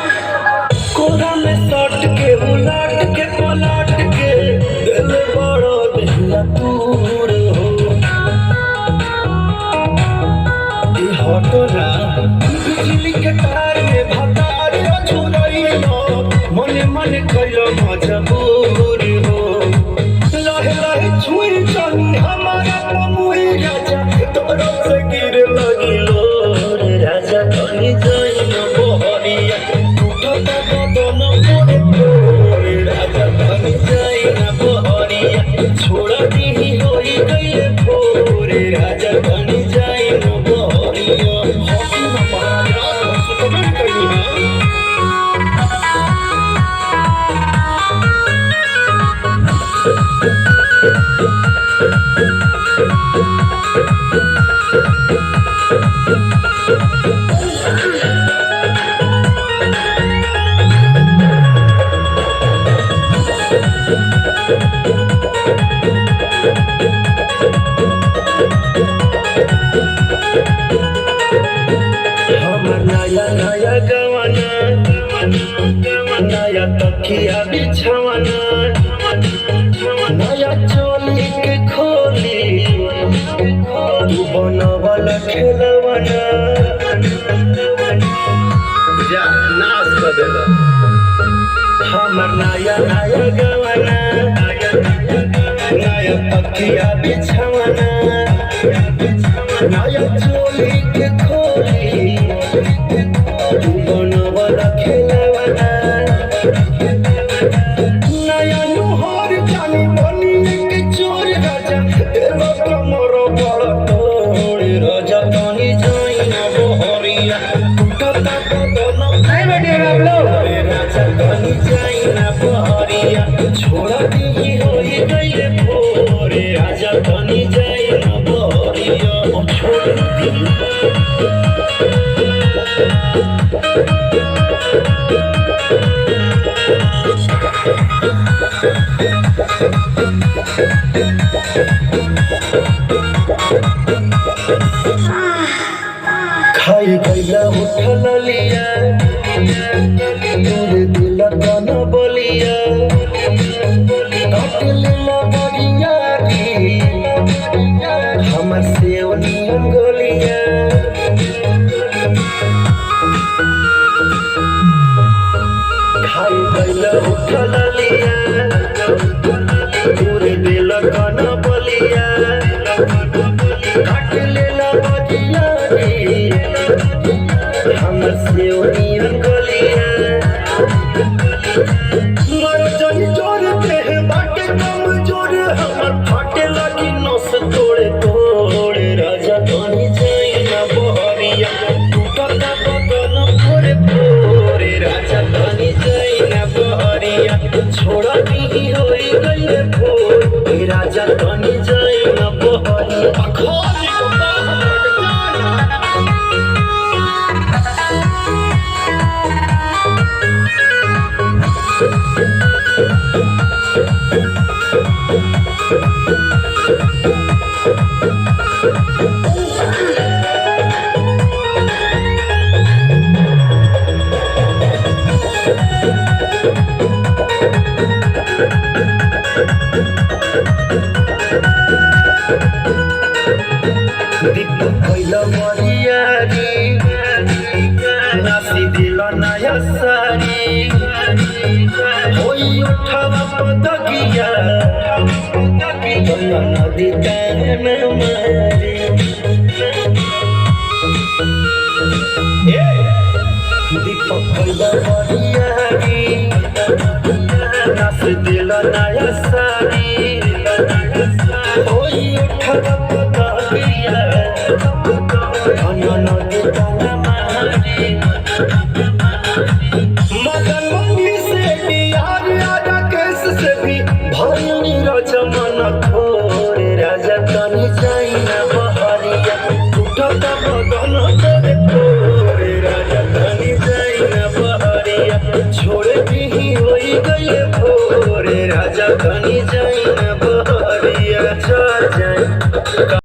कोरा में सट के उलट के पलट के दिल बड़ो दिया दूर हो हटो ना बिजली के तार में भतार छुरैलो मने मने कइलो मजबूर हो लहे लहे छुई चली हमारा पमुई राजा तोरो से गिर लगिलो रे राजा तनी जाई न बहरिया टूटता बदन मोरे तोरे राजा तनी जाई न बहरिया छोड़ दी होई गइले भोरे राजा तनी जाई न बहरिया हकी न महाराज सुतबे कइनी ना नया नया गवाना नया तकिया बिछवाना नया चोली के खोली तू बनवाला खेलवाना जा नाश कर देला हमर नया नया गवाना नया तकिया बिछवाना नया चोली के खोली बनवाला खेलवाना नया नुहर जानी बनी के चोर राजा तेरा कमर बड़ तोड़ राजा तनी जाई न बहरिया टूटता बदन नहीं बैठे आप लोग राजा तनी जाई न बहरिया छोड़ दी होई गइले भोरे राजा तनी जाई न बहरिया छोड़ दी खाई गइला उठल लिया तोरे दिल कन बोलिया काट लेला बगिया दी हमर सेवनी अंगोलिया खाई गइला उठल लिया तोरे दिल कन बोलिया काट लेला बगिया दी हमर सेवनी अंगोलिया मर जनी जोर पे बाटे कम जोर हमर फाटे लगी नस तोड़े तोड़े राजा तनी जाई न बहरिया टूटता बदन फोरे फोरे राजा तनी जाई न बहरिया छोड़ दी होई गइले भोर राजा तनी जाई न बहरिया खोली नासी दिल नया सारी होई उठावा पदगिया नदी कान मारी दीपक भइल बरियारी नासी दिल नया सारी होई उठावा पदगिया नदी कान मारी मदन मंगी से यार राजा केस से भी भरनी रजमन थोड़े राजा तनी जाई न बहरिया टूटता बदन तोरे थोड़े राजा तनी जाई न बहरिया छोड़ दी होई गइले भोरे राजा तनी जाई ना बहरिया चल जाई।